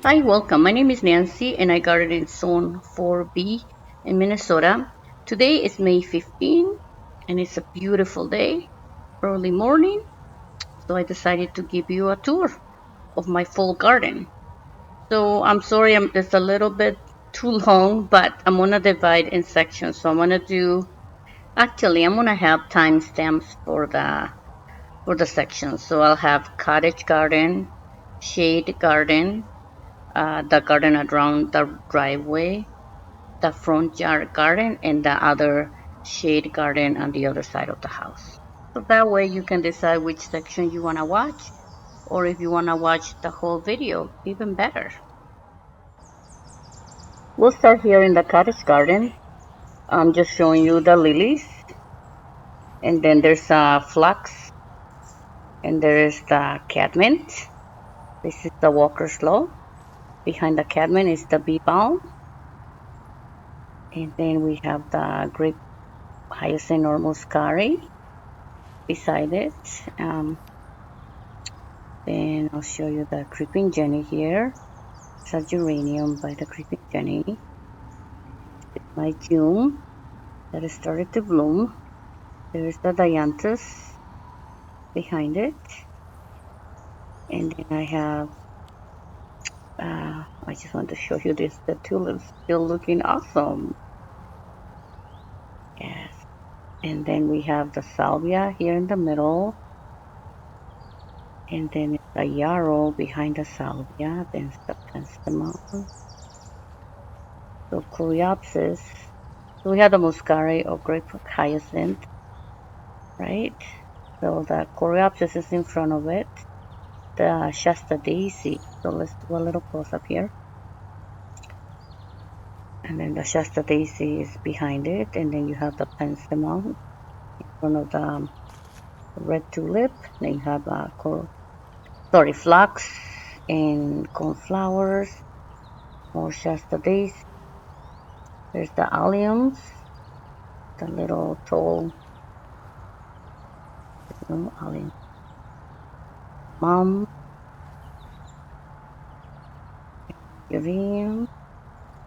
Hi, welcome. My name is Nancy and I garden in Zone 4B in Minnesota. Today is May 15 and it's a beautiful day, early morning, so I decided to give you a tour of my full garden. So I'm sorry, it's a little bit too long, but I'm gonna divide in sections. So I'm gonna have timestamps for the sections. So I'll have cottage garden, shade garden, the garden around the driveway, the front yard garden, and the other shade garden on the other side of the house. So that way you can decide which section you want to watch, or if you want to watch the whole video, even better. We'll start here in the cottage garden. I'm just showing you the lilies, and then there's phlox, and there's the catmint. This is the walker's law. Behind the catmint is the bee balm, and then we have the grape hyacinth or muscari beside it. Um, Then I'll show you the creeping Jenny here. It's a geranium by the creeping Jenny. It's my June that has started to bloom. There's the dianthus behind it. And then I just want to show you this, the tulips still looking awesome. Yes. And then we have the salvia here in the middle. And then it's the yarrow behind the salvia. Then it's the penstemon. So coreopsis. So we have the muscari or grape hyacinth, right? So the coreopsis is in front of it, the Shasta daisy. So let's do a little close up here. And then the Shasta daisy is behind it, and then you have the penstemon in front of the red tulip. Then you have phlox and cornflowers, more Shasta daisy. There's the alliums, the little tall, allium. Mom, uranium.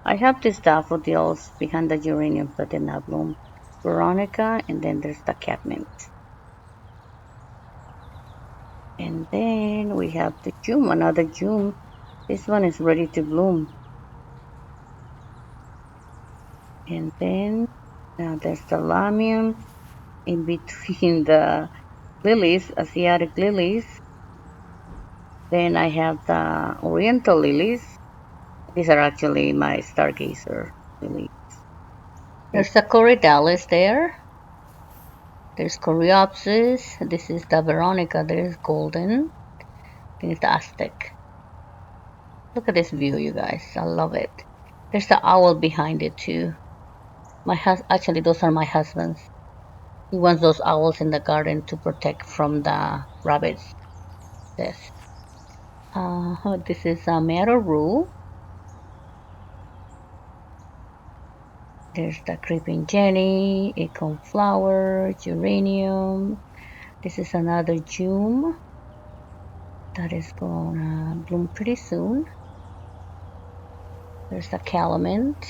I have these daffodils behind the geraniums that did not bloom. Veronica, and then there's the catmint. And then we have the June, another June. This one is ready to bloom. And then now there's the lamium in between the lilies, Asiatic lilies. Then I have the oriental lilies. These are actually my stargazer lilies. There's the corydalis there. There's coreopsis. This is the Veronica. There's golden. Then it's the Aztec. Look at this view, you guys. I love it. There's the owl behind it too. Actually, those are my husband's. He wants those owls in the garden to protect from the rabbits. This. This is a Rule. There's the creeping Jenny, acorn flower, geranium. This is another June that is gonna bloom pretty soon. There's the calamint,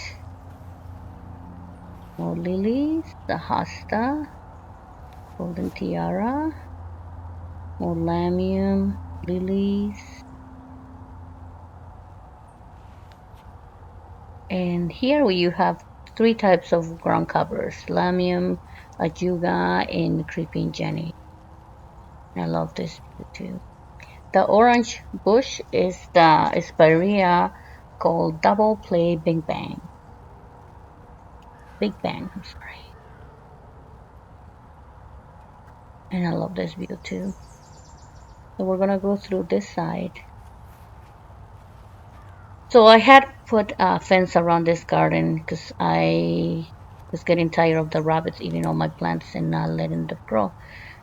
more lilies, the hosta, golden tiara, more lamium, lilies. And here you have three types of ground covers: lamium, ajuga, and creeping Jenny. I love this too. The orange bush is the spirea called Double Play Big Bang. Big Bang, I'm sorry. And I love this view too. So we're gonna go through this side. So I had put a fence around this garden because I was getting tired of the rabbits eating all my plants and not letting them grow.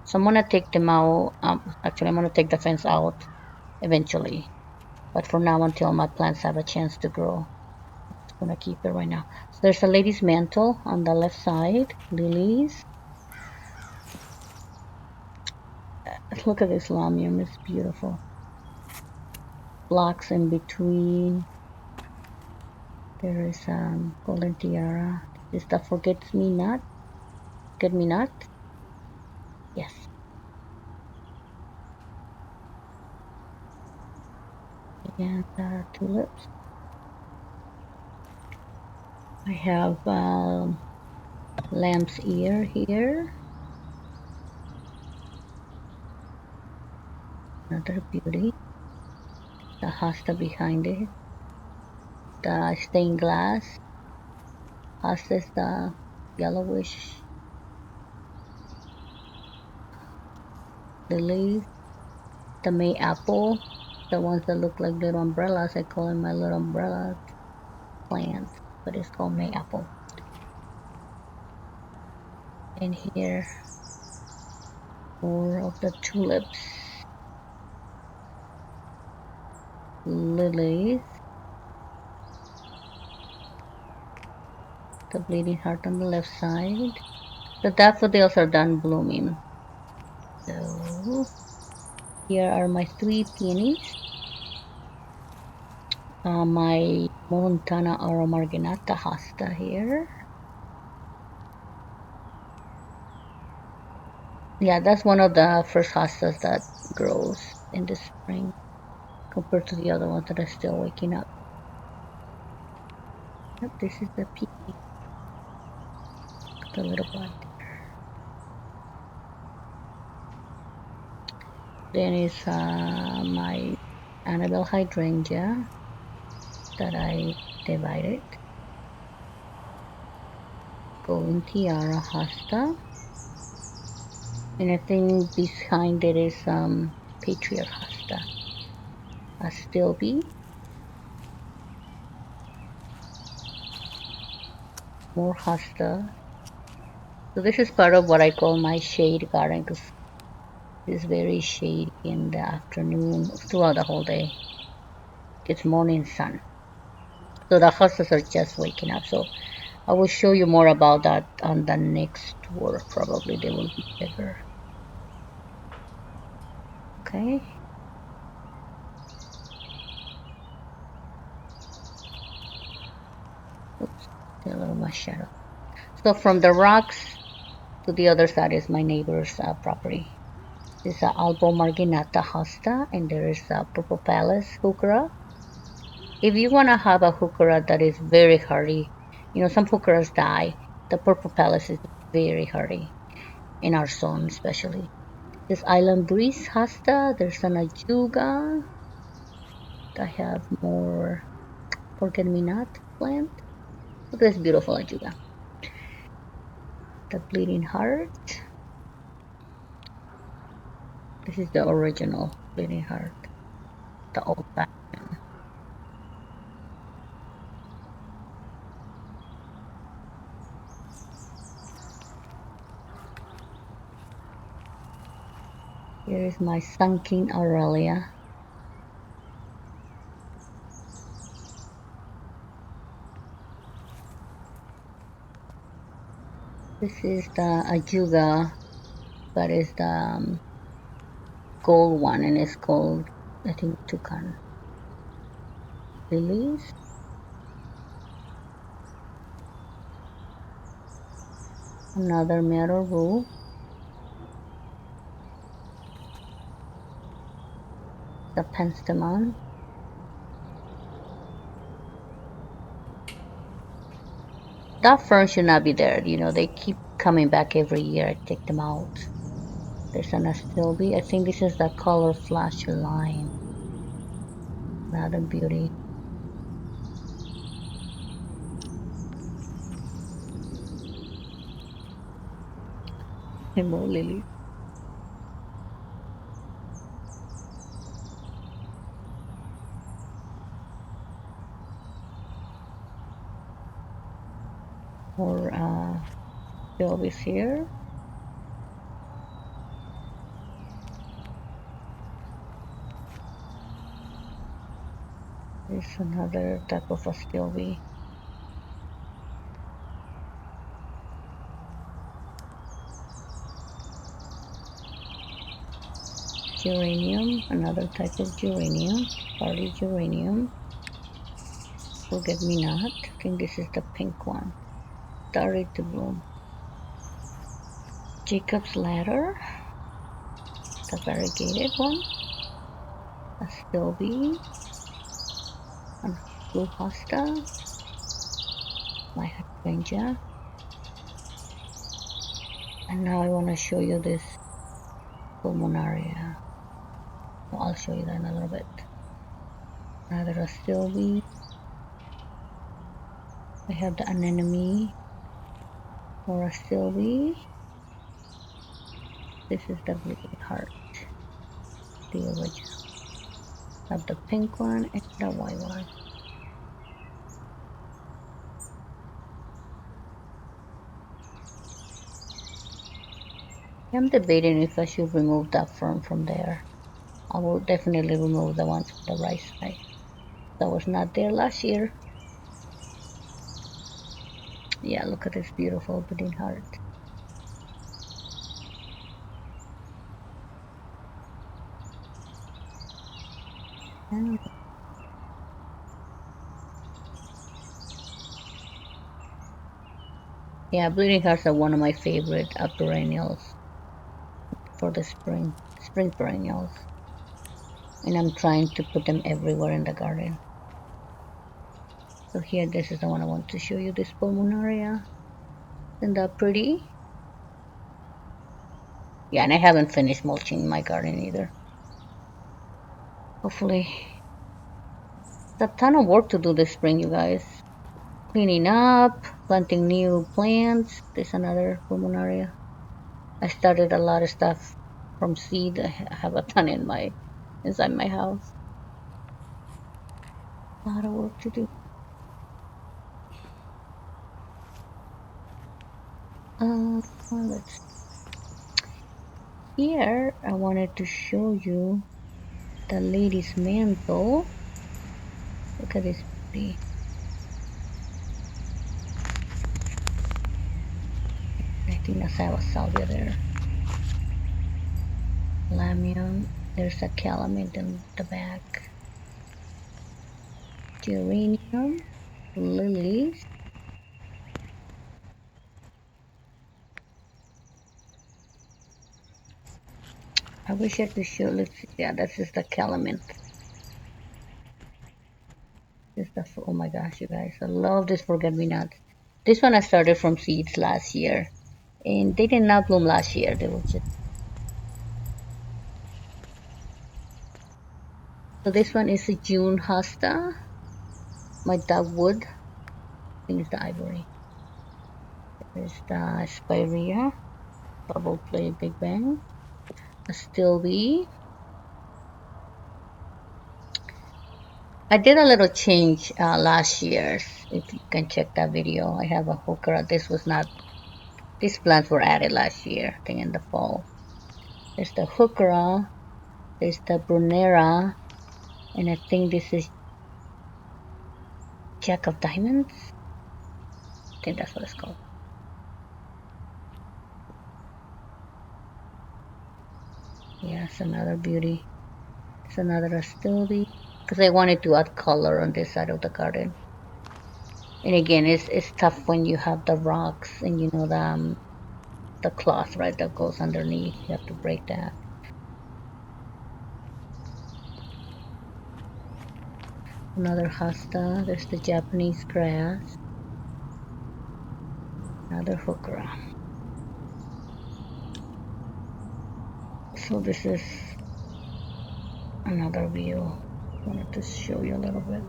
So I'm gonna take them out. Actually, I'm gonna take the fence out eventually. But for now, until my plants have a chance to grow, I'm just gonna keep it right now. So there's a lady's mantle on the left side, lilies. Look at this lamium, it's beautiful. blocks in between. There is golden tiara. This is the Forget me not. Yes. And tulips. I have lamb's ear here. Another beauty. The hosta behind it. The stained glass. Hosta is the yellowish lilies. The May apple. The ones that look like little umbrellas. I call them my little umbrella plants. But it's called May apple. And here, more of the tulips. Lilies. The bleeding heart on the left side. The daffodils are done blooming. So here are my 3 peonies. My Montana Aromarginata hosta here. Yeah, that's one of the first hostas that grows in the spring compared to the other ones that are still waking up. Yep, this is the peony. The little bud. Then is my Annabelle hydrangea that I divided. Golden tiara hosta. And I think behind it is patriot hosta. A still bee. More hosta. So this is part of what I call my shade garden because it's very shady in the afternoon throughout the whole day. It's morning sun. So the hostas are just waking up. So I will show you more about that on the next tour. Probably they will be bigger. Okay. Oops, a little my shadow. So from the rocks to the other side is my neighbor's property. This is Albo Marginata hosta, and there is a Purple Palace heuchera. If you want to have a heuchera that is very hardy, some heucheras die. The Purple Palace is very hardy in our zone, especially. This Island Breeze hosta. There's an ajuga. I have more Forget Me Not plant. Look at this beautiful ajuga. The Bleeding Heart. This is the original Bleeding Heart. The old fashioned. Here is my Sunken Aurelia. This is the ajuga, but it's the gold one, and it's called, I think, toucan lilies. Another meadow rue. The penstemon. That fern should not be there. They keep coming back every year. I take them out. There's an astilbe. I think this is the color flash line. Another beauty. And more lilies. More astilbes here. There's another type of astilbe. geranium, another type of geranium, party geranium. Forget me not. I think this is the pink one. Started to bloom. Jacob's ladder, the variegated one. A sylvie, a blue hosta, my hydrangea. And now I want to show you this pulmonaria. Well, I'll show you that in a little bit. Another sylvie. I have the anemone or a sylvie. This is the bleeding heart, the original. I have the pink one and the white one. I'm debating if I should remove that fern from there. I will definitely remove the ones from the right side. That was not there last year. Yeah, look at this beautiful bleeding heart. Yeah, bleeding hearts are one of my favorite perennials for the spring perennials. And I'm trying to put them everywhere in the garden. So here, this is the one I want to show you, this pulmonaria. Isn't that pretty? Yeah, and I haven't finished mulching my garden either. Hopefully, it's a ton of work to do this spring, you guys. Cleaning up, planting new plants. There's another pulmonaria. I started a lot of stuff from seed. I have a ton inside my house. A lot of work to do. Let's here. I wanted to show you the lady's mantle. Look at this beauty. I think that's a salvia there. Lamium. There's a calamine in the back. Geranium. Lilies. I wish I could show. Let's see. Yeah, this is the calamine. This is the, oh my gosh, you guys. I love this forget-me-not. This one I started from seeds last year. And they did not bloom last year. They were just. So this one is a June hosta. My dogwood. I think it's the ivory. There's the spirea. Bubble play Big Bang. A stilby. I did a little change last year. If you can check that video, I have a hooker. This was not. These plants were added last year. I think in the fall. There's the hooker. There's the brunnera. And I think this is Jack of Diamonds. I think that's what it's called. Yeah, it's another beauty. It's another astilbe. Because I wanted to add color on this side of the garden. And again, it's tough when you have the rocks and you know the cloth, right, that goes underneath. You have to break that. Another hosta. There's the Japanese grass. Another hooker. So this is another view. I wanted to show you a little bit.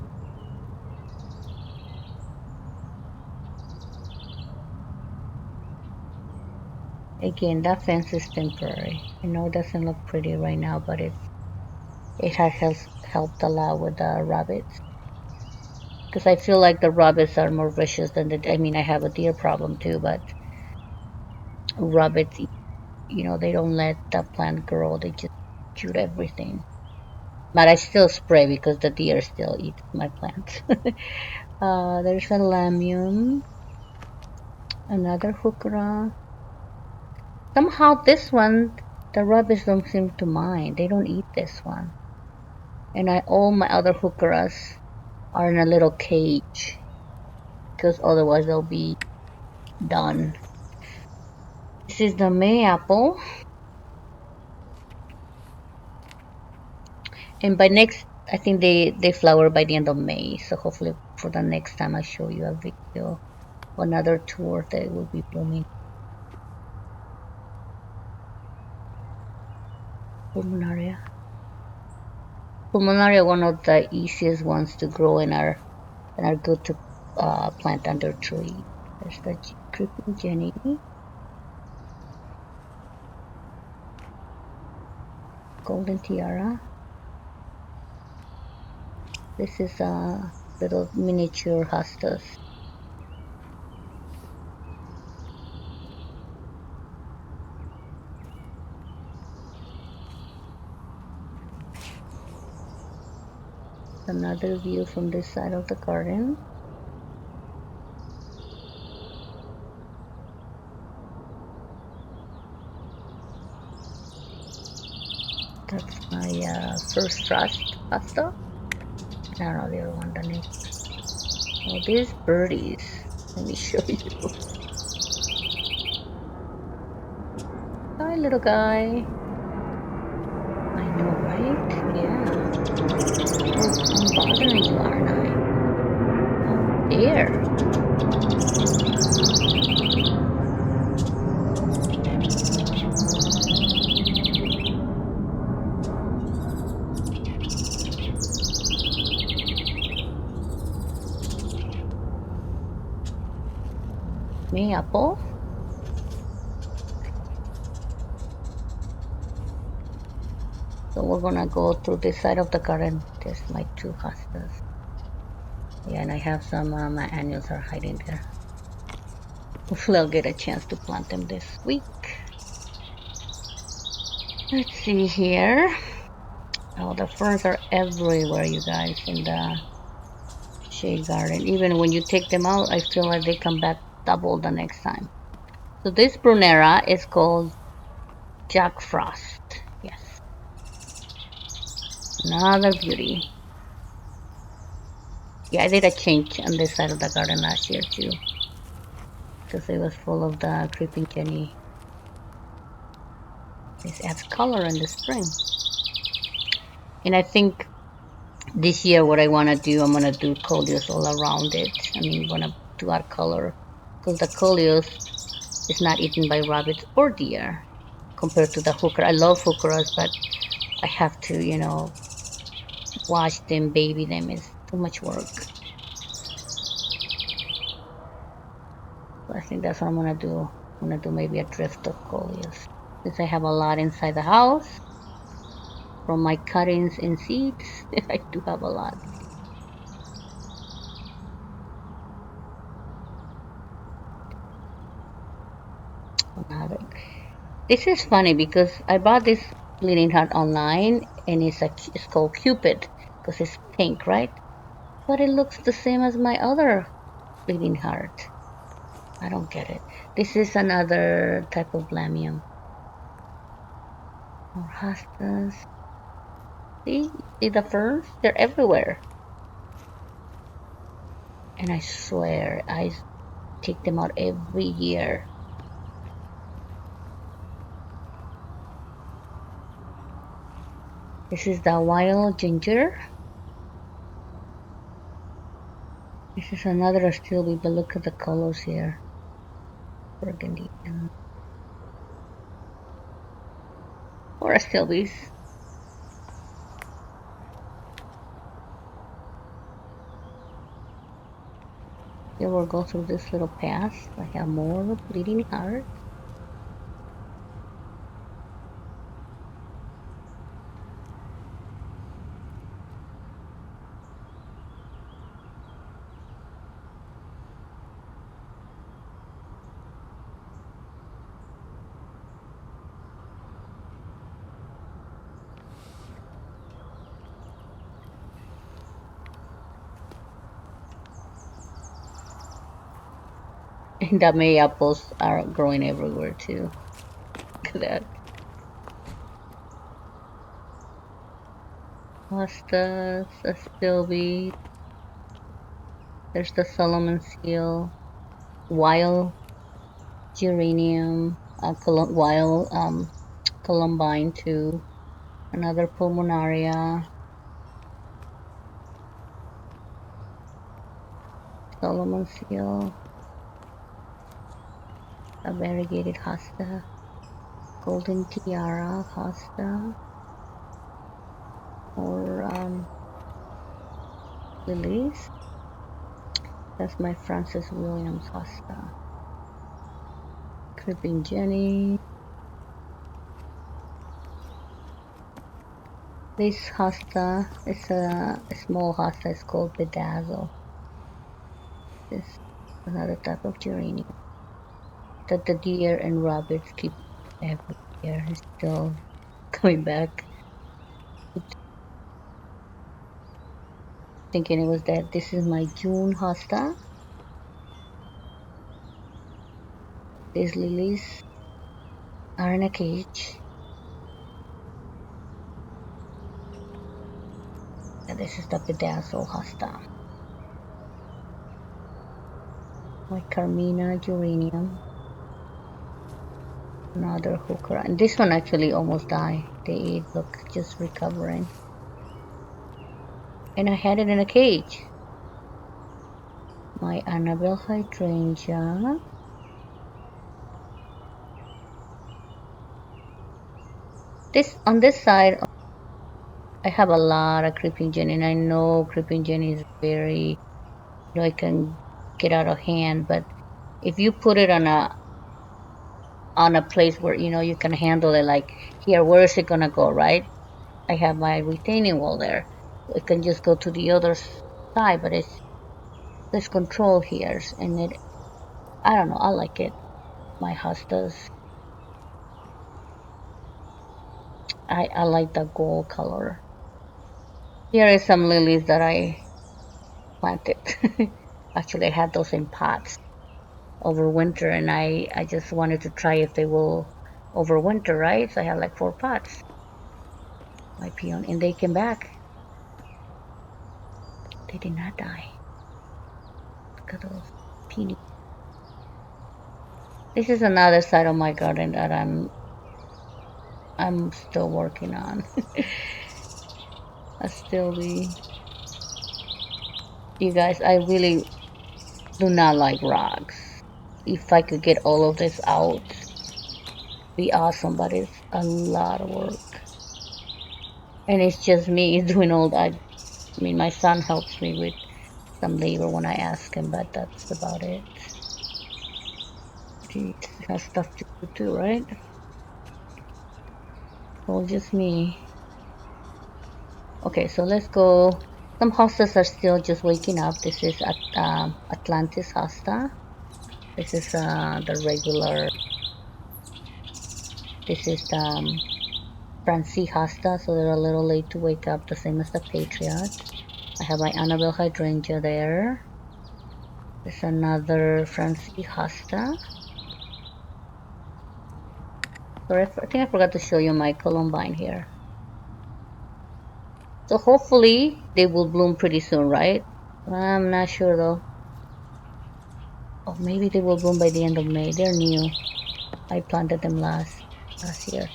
Again, that fence is temporary. I know it doesn't look pretty right now, but it has helped a lot with the rabbits. Because I feel like the rabbits are more vicious than I mean, I have a deer problem too, but rabbits, they don't let the plant grow. They just shoot everything. But I still spray because the deer still eat my plants. There's a lamium, another heuchera. Somehow this one, The rabbits don't seem to mind. They don't eat this one. And all my other heucheras are in a little cage because otherwise they'll be done. This is the May apple. And by next, I think they flower by the end of May. So hopefully for the next time I show you a video, another tour, they will be blooming. Pulmonaria. Pulmonaria, one of the easiest ones to grow and are good to plant under tree. There's the creeping Jenny. Golden tiara. This is a little miniature hostas. Another view from this side of the garden. That's my first frost hosta. I don't know the other one, the name. Oh, these birdies. Let me show you. Hi, little guy. I know, right? Yeah. Oh, I'm bothering you, aren't I? Oh, there. May apple. So we're gonna go through this side of the garden. There's my two hostas. Yeah, and I have some, my annuals are hiding there. Hopefully I'll get a chance to plant them this week. Let's see here. Oh, the ferns are everywhere, you guys, in the shade garden. Even when you take them out, I feel like they come back double the next time. So this brunera is called Jack Frost. Yes. Another beauty. Yeah, I did a change on this side of the garden last year too, because it was full of the creeping Jenny. This adds color in the spring. And I think this year what I want to do, I'm going to do coleus all around it. I mean, I'm going to do add color because the coleus is not eaten by rabbits or deer compared to the hooker. I love hookeras, but I have to, wash them, baby them. It's too much work. So I think that's what I'm going to do. I'm going to do maybe a drift of coleus. Since I have a lot inside the house from my cuttings and seeds, I do have a lot. This is funny because I bought this bleeding heart online and it's called Cupid because it's pink, right? But it looks the same as my other bleeding heart. I don't get it. This is another type of lamium. More hostas. See the ferns? They're everywhere. And I swear, I take them out every year. This is the wild ginger. This is another astilbe, but look at the colors here. Burgundy or astilbes. Here we'll go through this little path. I have more bleeding heart. And the May apples are growing everywhere too. Look at that. hostas, astilbe. There's the Solomon seal, wild geranium, wild columbine too. Another pulmonaria, Solomon seal, a variegated hosta, golden tiara hosta, or lilies. That's my Francis Williams hosta. Creeping Jenny. This hosta is a small hosta. It's called bedazzle. This is another type of geranium that the deer and rabbits keep every year. It's still coming back. Thinking it was that. This is my June hosta. These lilies are in a cage. And this is the bedazzle hosta. My Carmina geranium. Another hooker. And this one actually almost died. They ate, look, just recovering. And I had it in a cage. My Annabelle hydrangea. This on this side, I have a lot of creeping Jenny, and I know creeping Jenny is very, it can get out of hand. But if you put it on a place where you can handle it, like here, where is it gonna go, right? I have my retaining wall there. It can just go to the other side, but there's control here, and I don't know, I like it. My hostas, I like the gold color. Here is some lilies that I planted. Actually, I had those in pots over winter, and I just wanted to try if they will overwinter, right? So I had like 4 pots. My peon, and they came back. They did not die. Look at those teeny. This is another side of my garden that I'm still working on. I still be. You guys, I really do not like rocks. If I could get all of this out, be awesome, but it's a lot of work. And it's just me doing all that. I mean, my son helps me with some labor when I ask him, but that's about it. He has stuff to do too, right? Well, just me. Okay, so let's go. Some hostas are still just waking up. This is at Atlantis hosta. This is the regular. This is the Francie hosta, so they're a little late to wake up, the same as the Patriot. I have my Annabelle hydrangea there. There's another Francie hosta. Sorry, I think I forgot to show you my columbine here. So hopefully they will bloom pretty soon, right? I'm not sure though. Oh, maybe they will bloom by the end of May. They're new. I planted them last year.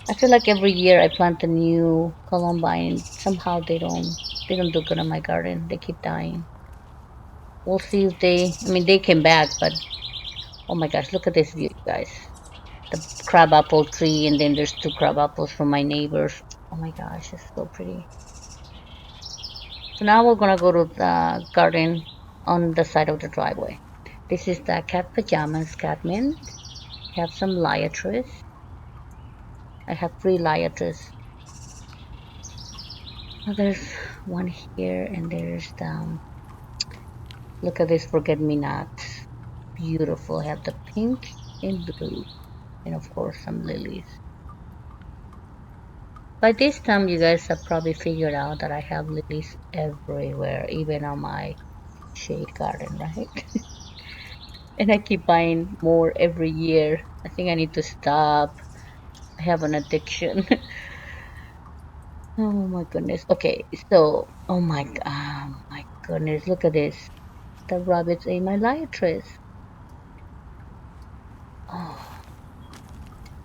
I feel like every year I plant a new columbine. Somehow they don't do good in my garden. They keep dying. We'll see if they came back, but oh my gosh, look at this view, you guys. The crabapple tree, and then there's 2 crabapples from my neighbors. Oh my gosh, it's so pretty. So now we're gonna go to the garden on the side of the driveway. This is the cat pajamas catmint. I have some liatris. I have 3 liatris. Oh, there's one here, and there's the look at this forget-me-not. Beautiful. I have the pink and blue, and of course some lilies. By this time, you guys have probably figured out that I have lilies everywhere, even on my shade garden, right? And I keep buying more every year. I think I need to stop. I have an addiction. Oh my goodness. Okay, so oh my goodness, look at this. The rabbits ate my lightress. Oh,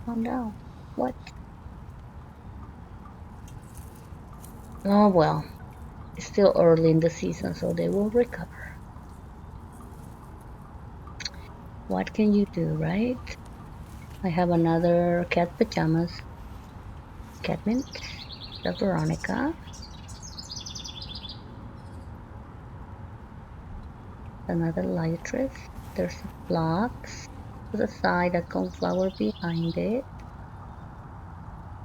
oh no. What? Oh well, it's still early in the season, so they will recover. What can you do, right? I have another cat pajamas, cat mint, the Veronica, another lightress. There's a phlox to the side, a coneflower behind it.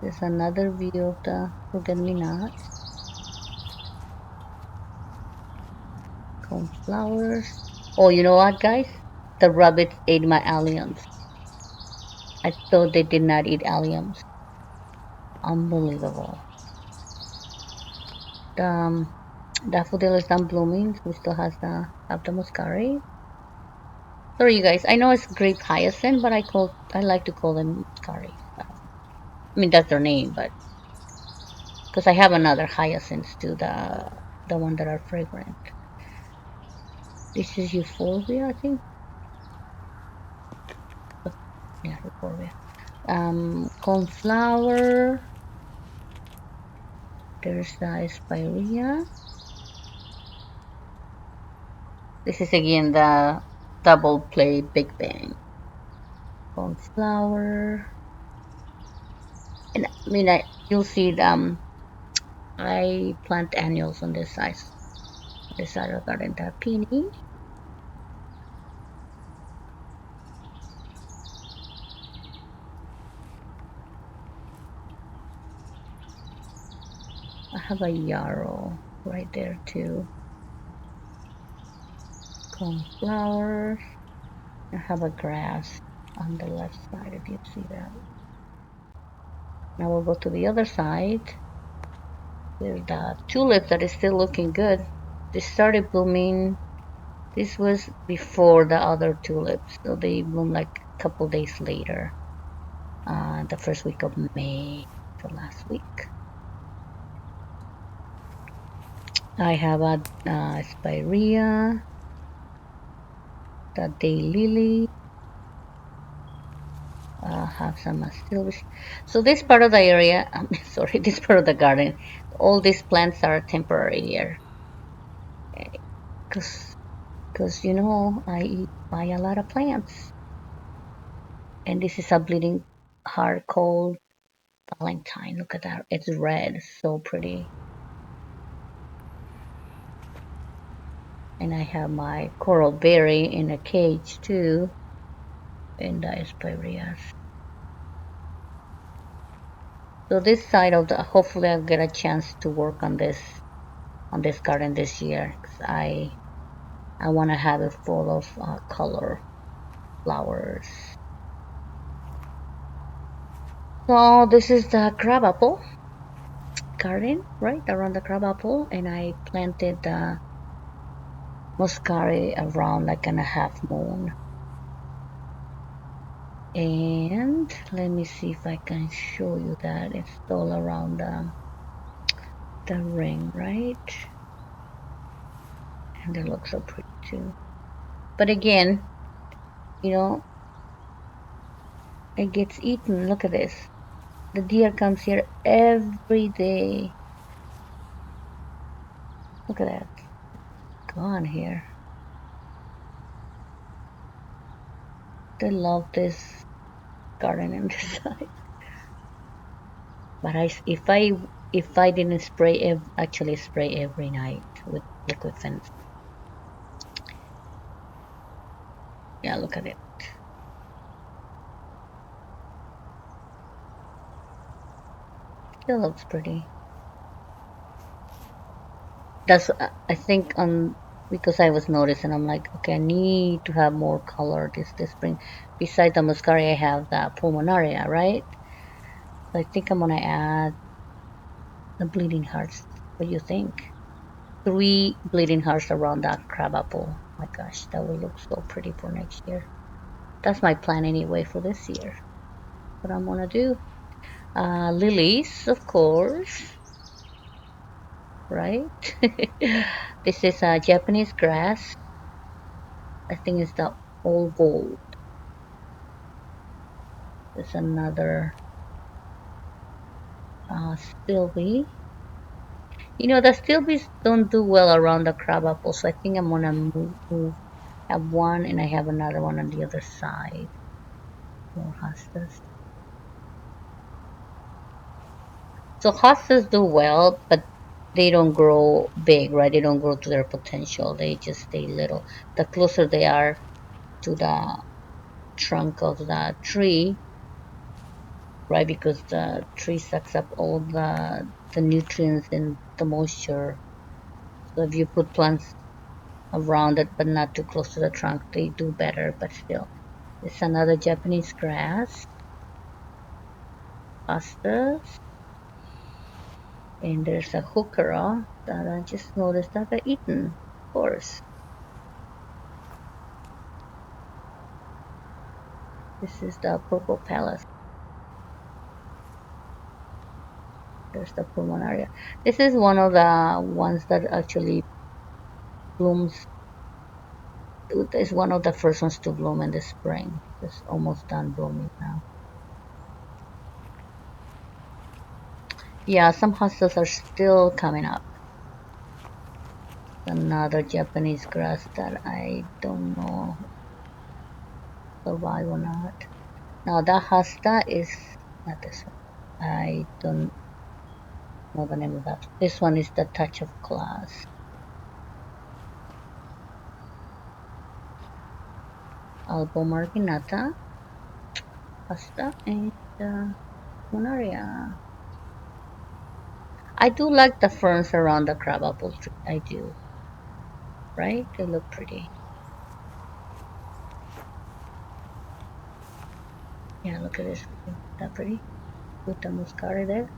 There's another view of the forget-me-not, coneflowers. Oh, you know what, guys? The rabbits ate my alliums. I thought they did not eat alliums. Unbelievable. The daffodil is done blooming. We still have the muscari. Sorry, you guys. I know it's grape hyacinth, but I like to call them muscari. I mean that's their name, but because I have another hyacinths too, the one that are fragrant. This is euphorbia, I think. Yeah, euphorbia. Cornflower. There's spirea. This is again the double play Big Bang. Cornflower. And I mean, you'll see I plant annuals on this side of the garden. The peony. I have a yarrow right there too. Cornflowers. I have a grass on the left side if you see that. Now we'll go to the other side. There's the tulip that is still looking good. They started blooming. This was before the other tulips, so they bloom like a couple days later. The first week of May, so last week. I have a spirea, the daylily, have some silver. So this part of the area, sorry, this part of the garden, all these plants are temporary here, because you know I buy a lot of plants, and this is a bleeding heart cold Valentine. Look at that, it's red, so pretty. And I have my coral berry in a cage too, and the spireas. So this side of the, hopefully I'll get a chance to work on this garden this year. 'Cause I want to have it full of color flowers. So this is the crabapple garden, right around the crabapple, and I planted the muscari around like in a half moon. And let me see if I can show you that it's all around the ring, right? And they look so pretty too. But again, you know, it gets eaten. Look at this. The deer comes here every day. Look at that. Gone here. They love this garden and this side. But if I didn't spray actually spray every night with liquid fence. Yeah, look at it. Still looks pretty. That's I think because I was noticing, I'm like, okay, I need to have more color this spring. Besides the muscari, I have the pulmonaria, right? So I think I'm gonna add the bleeding hearts. What do you think? 3 bleeding hearts around that crabapple. My gosh, that will look so pretty for next year. That's my plan anyway for this year. What I'm gonna do. Lilies, of course. right? This is a Japanese grass. I think it's the old gold. There's another stilby. You know, the stilbies don't do well around the crabapple, so I think I'm gonna move. Have one, and I have another one on the other side. More hostas. So hostas do well, but they don't grow big, right? They don't grow to their potential. They just stay little. The closer they are to the trunk of the tree, right? Because the tree sucks up all the nutrients and the moisture. So if you put plants around it, but not too close to the trunk, they do better. But still, it's another Japanese grass, hostas, and there's a heuchera that I just noticed that got eaten. Of course, this is the purple palace. There's the pulmonaria. This is one of the ones that actually blooms. It's one of the first ones to bloom in the spring. It's almost done blooming now. Yeah, some hostas are still coming up. Another Japanese grass that I don't know survive or not. Now that hosta is not this one. I don't know the name of that. This one is the touch of class. Albo marginata, hosta, and monaria. I do like the ferns around the crabapple tree. I do. Right? They look pretty. Yeah, look at this. Isn't that pretty? With the muscari there.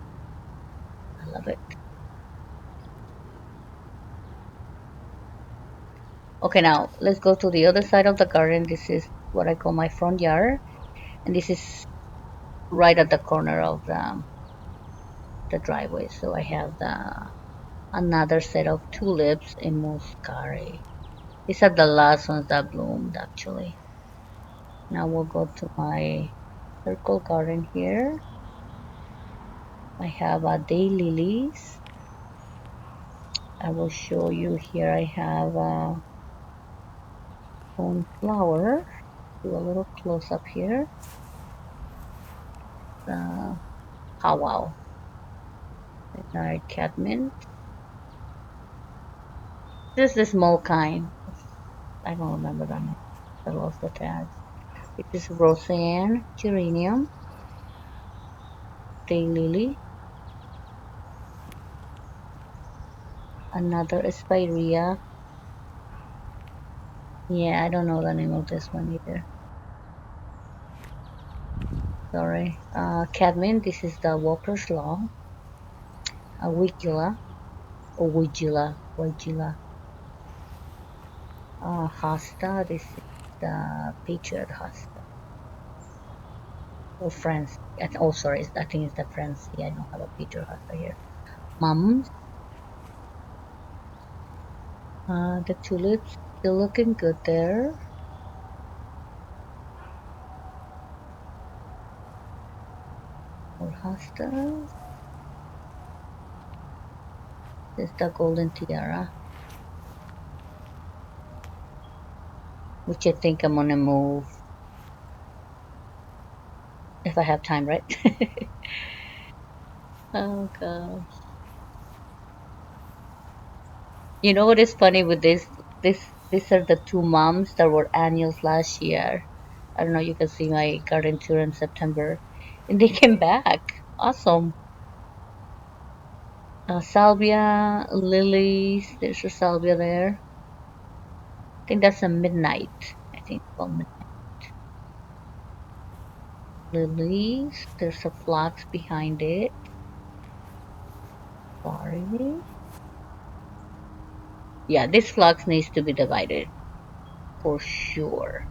I love it. Okay, now let's go to the other side of the garden. This is what I call my front yard. And this is right at the corner of the driveway. So I have another set of tulips and muscari. These are the last ones that bloomed actually. Now we'll go to my circle garden here. I have daylilies. I will show you here. I have cornflower. Do a little close up here. Uh, Wow. Night cadmium. This is the small kind. I don't remember the name. I lost the tag. It is Roseanne, geranium, daylily, another spirea. Yeah, I don't know the name of this one either. Sorry. Cadmium, this is the Walker's Law. Wigula, or Wigula. Hosta, this is the Patriot Hosta. Or France. Oh, sorry, I think it's the France. I don't have a Patriot Hosta here. Mums, the tulips, still looking good there. More hostas. This is the golden tiara, which I think I'm gonna move if I have time, right? Oh god. You know what is funny with this? These are the two moms that were annuals last year. I don't know. You can see my garden tour in September, and they came back. Awesome. Salvia, lilies. There's a salvia there. I think that's a midnight. I think it's called midnight. Lilies. There's a phlox behind it. Sorry. Yeah, this phlox needs to be divided for sure.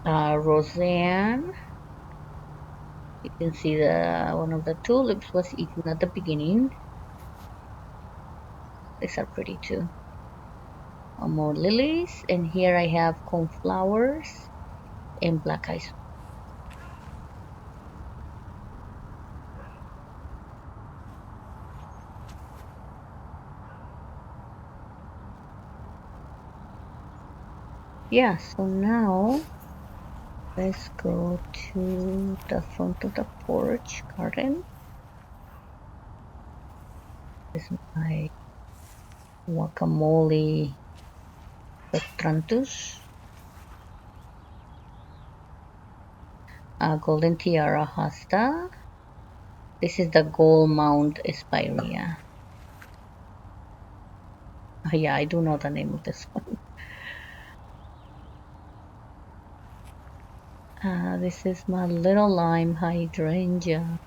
Roseanne. You can see the one of the tulips was eaten at the beginning. These are pretty too. More lilies, and here I have cornflowers and black eyes. Yeah, so now let's go to the front of the porch garden. This is my guacamole Petrantus, golden tiara hosta. This is the gold mount spirea. Yeah, I do know the name of this one. This is my little lime hydrangea.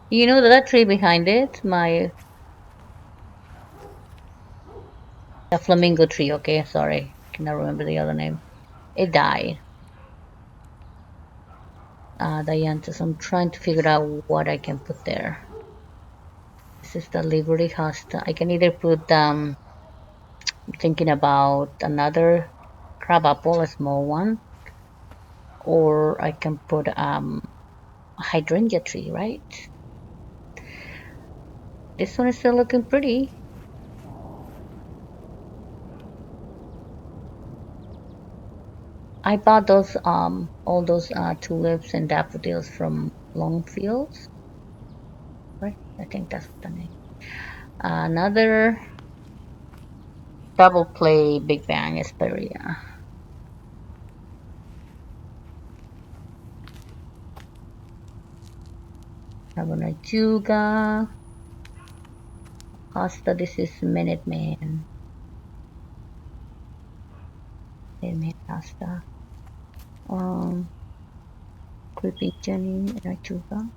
You know that tree behind it, my the flamingo tree. Okay, sorry, cannot remember the other name. It died. Dianthus. I'm trying to figure out what I can put there. This is the Liberty Hosta. I can either put I'm thinking about another crabapple, a small one, or I can put a hydrangea tree, right? This one is still looking pretty. I bought those all those tulips and daffodils from Longfields, right? I think that's the name. Another double play Big Bang Esperia. Juga. Costa, this is Minuteman. Minuteman Costa. Um, Creepy Jenny Rachuga.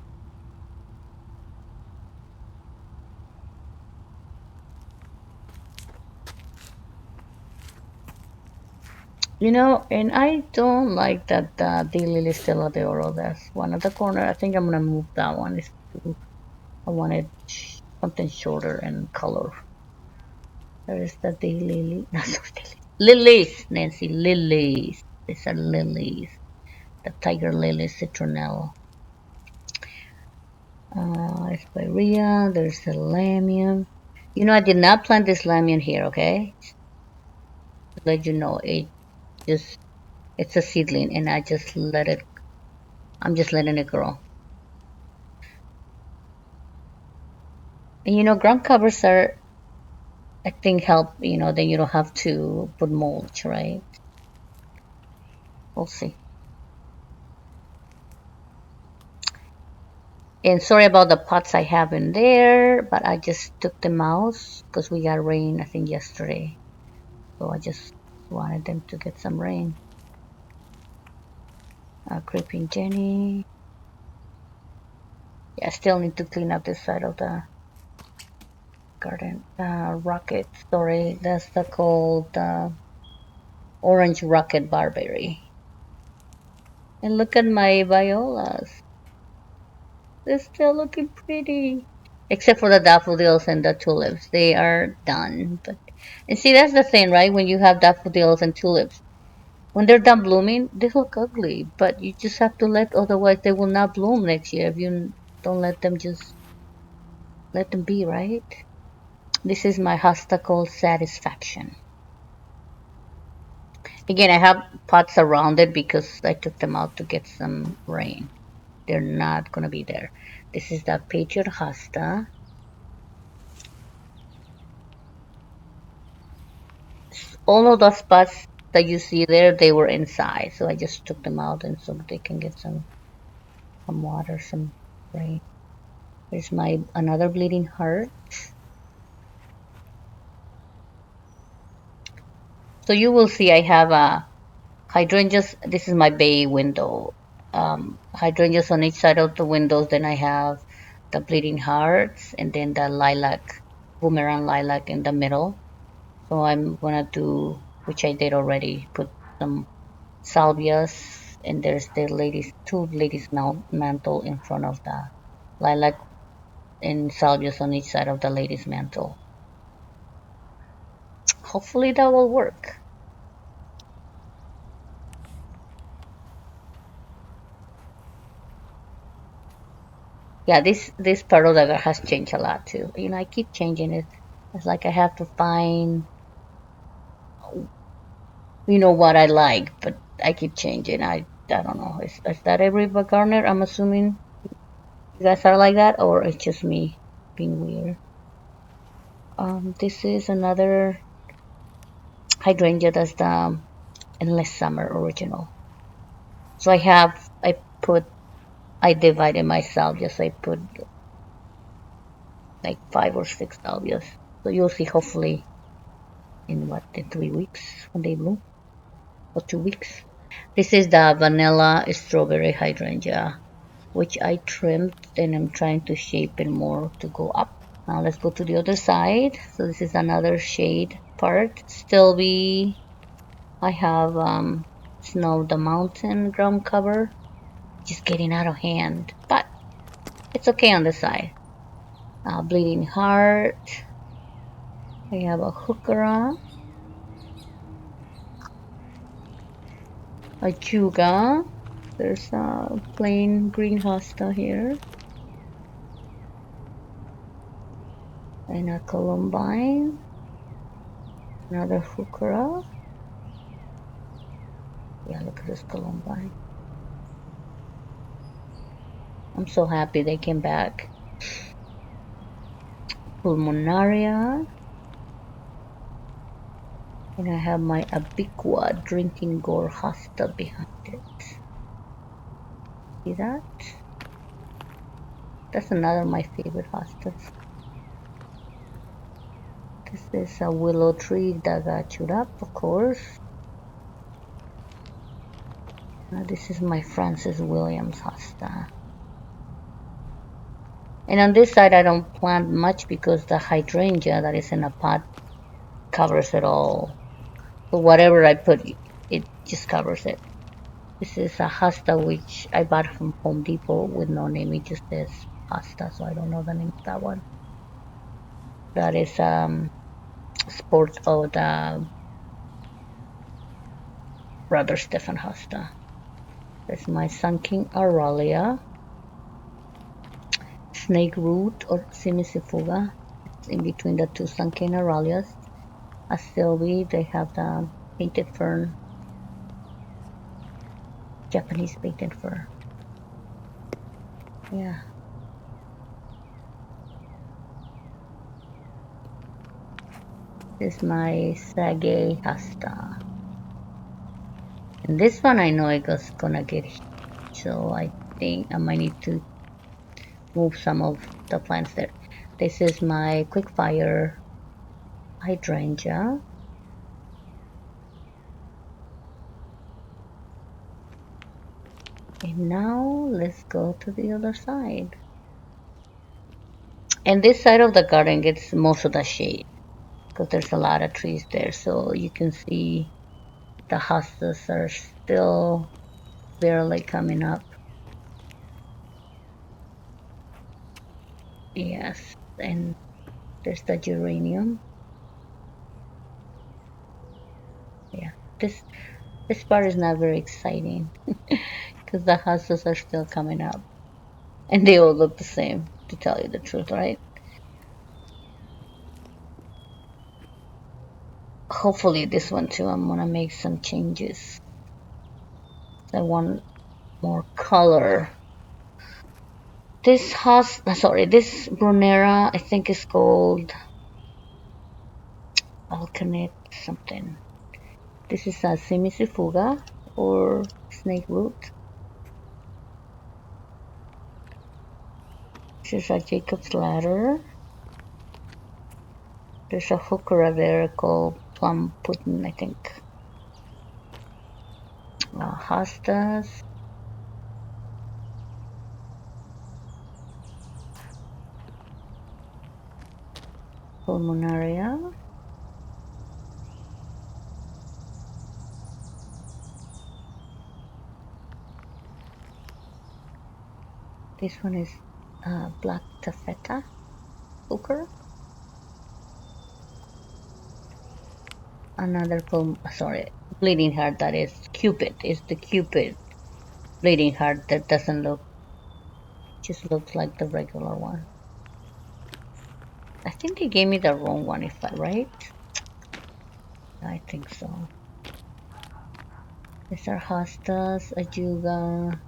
And I don't like that Daily Stella de Oro. That's one of the corner. I think I'm gonna move that one. I wanted something shorter and color. There is the daily, not so daily. Lilies, Nancy, lilies. These are lilies. The tiger lily citronelle. Spirea, there's the lamium. I did not plant this lamium here, okay? To let you know, just it's a seedling and I'm just letting it grow. And ground covers are, I think, help, then you don't have to put mulch, right? We'll see. And sorry about the pots I have in there, but I just took them out because we got rain, I think, yesterday. So I just wanted them to get some rain. Creeping Jenny. Yeah, I still need to clean up this side of the garden. Rocket, sorry, that's the called orange rocket barberry. And look at my violas. They're still looking pretty. Except for the daffodils and the tulips. They are done. And see, that's the thing, right? When you have daffodils and tulips, when they're done blooming, they look ugly. But you just have to otherwise they will not bloom next year if you don't let them be, right? This is my hosta called Satisfaction. Again, I have pots around it because I took them out to get some rain. They're not going to be there. This is the Patriot hosta. All of the spots that you see there, they were inside. So I just took them out and so they can get some water, some rain. Here's my another bleeding heart. So you will see I have hydrangeas. This is my bay window. Hydrangeas on each side of the windows. Then I have the bleeding hearts and then the lilac, boomerang lilac in the middle. So I'm gonna do, which I did already, put some salvias and there's the two ladies mantle in front of the lilac and salvias on each side of the lady's mantle. Hopefully that will work. Yeah, this part of the garden has changed a lot too. I keep changing it. It's like I have to find what I like, but I keep changing. I don't know. Is that every gardener? I'm assuming you guys are like that, or it's just me being weird. This is another hydrangea that's the endless summer original. So I divided myself. Just I put like 5 or 6 salvias. So you'll see hopefully in 3 weeks when they bloom, or 2 weeks. This is the vanilla strawberry hydrangea, which I trimmed and I'm trying to shape it more to go up. Now let's go to the other side. So this is another shade part. Still I have Snow the Mountain ground cover. Just getting out of hand, but it's okay on the side. Bleeding Heart. I have a Heuchera, a Juga. There's a plain green hosta here, and a Columbine, another Heuchera. Yeah, look at this Columbine. I'm so happy they came back. Pulmonaria. And I have my Abiqua drinking gore hosta behind it. See that? That's another of my favorite hostas. This is a willow tree that got chewed up, of course. This is my Francis Williams hosta. And on this side I don't plant much because the hydrangea that is in a pot covers it all. So whatever I put, it just covers it. This is a hosta which I bought from Home Depot with no name. It just says hosta, so I don't know the name of that one. That is sport of the Brother Stefan hosta. That's my Sunking Aurelia. Snake root or Simicifuga. It's in between the two Sunken Aurelias. A Sylvie, they have the painted fern, Japanese painted fern. Yeah. This is my Sage hosta. And this one I know it's gonna get huge, so I think I might need to move some of the plants there. This is my Quickfire hydrangea. And now let's go to the other side. And this side of the garden gets most of the shade because there's a lot of trees there, so you can see the hostas are still barely coming up. Yes, and there's the geranium. Yeah, this part is not very exciting because the hostas are still coming up, and they all look the same, to tell you the truth, right? Hopefully this one too, I'm gonna make some changes. I want more color. This this brunera, I think is called Alkanet something. This is a Simicifuga or snake root. This is a Jacob's ladder. There's a Heuchera there called plum pudding, I think. Hostas. Pulmonaria. This one is black taffeta hooker. Another sorry, bleeding heart, that is Cupid. Is the Cupid bleeding heart that doesn't look, just looks like the regular one. I think they gave me the wrong one, if I right? I think so. These are hostas, ajuga.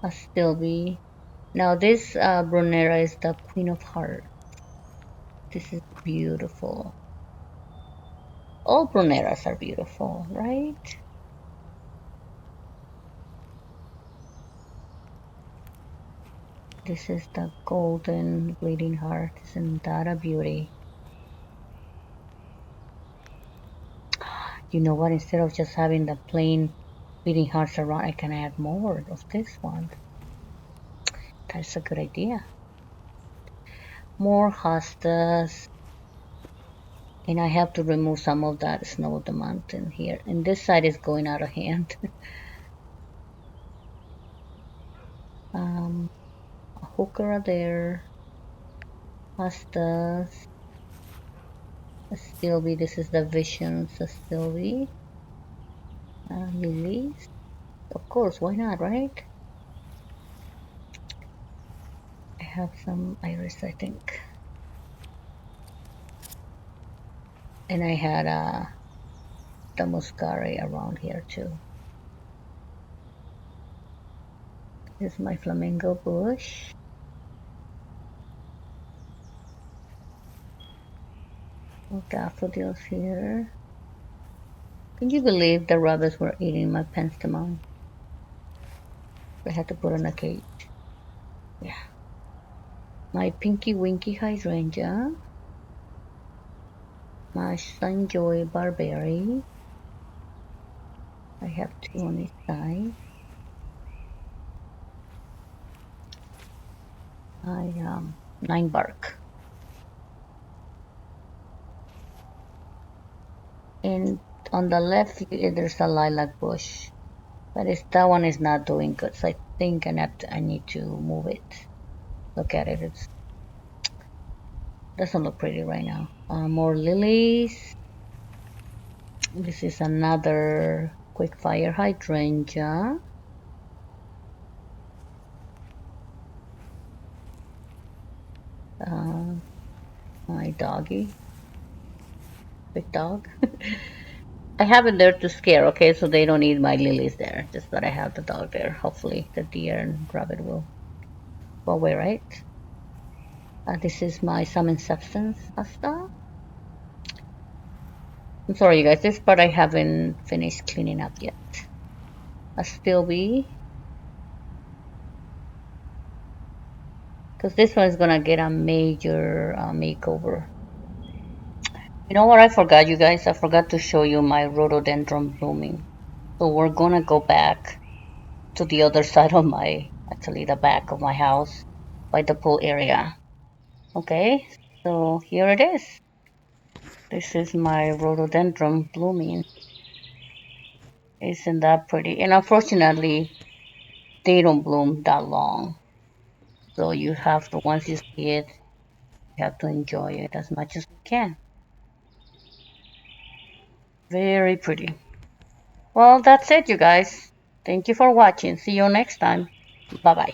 Astilbe. Now this brunera is the Queen of Hearts. This is beautiful. All brunneras are beautiful, right? This is the golden bleeding heart. Isn't that a beauty? You know what? Instead of just having the plain bleeding hearts around, I can add more of this one. That's a good idea. More hostas. And I have to remove some of that snow of the mountain here. And this side is going out of hand. A hooker there. Hostas. Astilbe. This is the visions. Astilbe. Lilies. Of course, why not, right? I have some iris, I think. And I had the muscari around here too. This is my flamingo bush. Daffodils here. Can you believe the rabbits were eating my penstemon? I had to put in a cage. Yeah. My pinky winky hydrangea. My sunjoy barberry. I have two on each side. My nine bark. And on the left, there's a lilac bush. But that one is not doing good, so I think I need to move it. Look at it, it doesn't look pretty right now. More lilies. This is another quick fire hydrangea. My doggy, big dog. I have it there to scare, okay, so they don't eat my lilies there. Just that I have the dog there. Hopefully the deer and rabbit will go away, right? This is my sum and substance pasta. I'm sorry, you guys. This part I haven't finished cleaning up yet. A Astilbe, because this one is gonna get a major makeover. You know what? I forgot, you guys. I forgot to show you my rhododendron blooming. So we're gonna go back to the other side of actually the back of my house, by the pool area. Okay, so here it is. This is my rhododendron blooming. Isn't that pretty? And unfortunately, they don't bloom that long. So you have to, once you see it, you have to enjoy it as much as you can. Very pretty. Well, that's it, you guys. Thank you for watching. See you next time. Bye bye.